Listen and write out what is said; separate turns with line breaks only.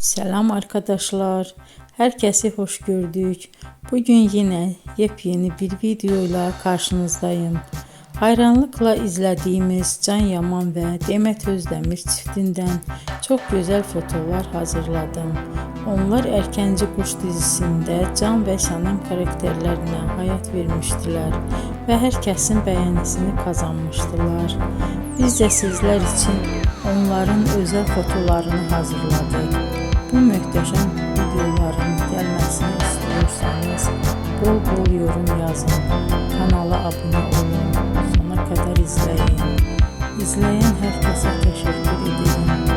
Selam arkadaşlar. Herkese hoş gördük. Bugün yine yepyeni bir videoyla karşınızdayım. Hayranlıkla izlediğimiz Can Yaman ve Demet Özdemir çiftinden çok güzel fotolar hazırladım. Onlar Erkenci Kuş dizisinde Can ve Sənem karakterlerine hayat vermiştiler ve herkesin beğenisini kazanmıştılar. Biz de sizler için onların özel fotolarını hazırladık. Bu möhtəşəm videoların gəlməsini istiyorsanız bol bol yorum yazın, kanala abone olun, sona kadar izleyin. İzleyen herkese teşekkür ederim.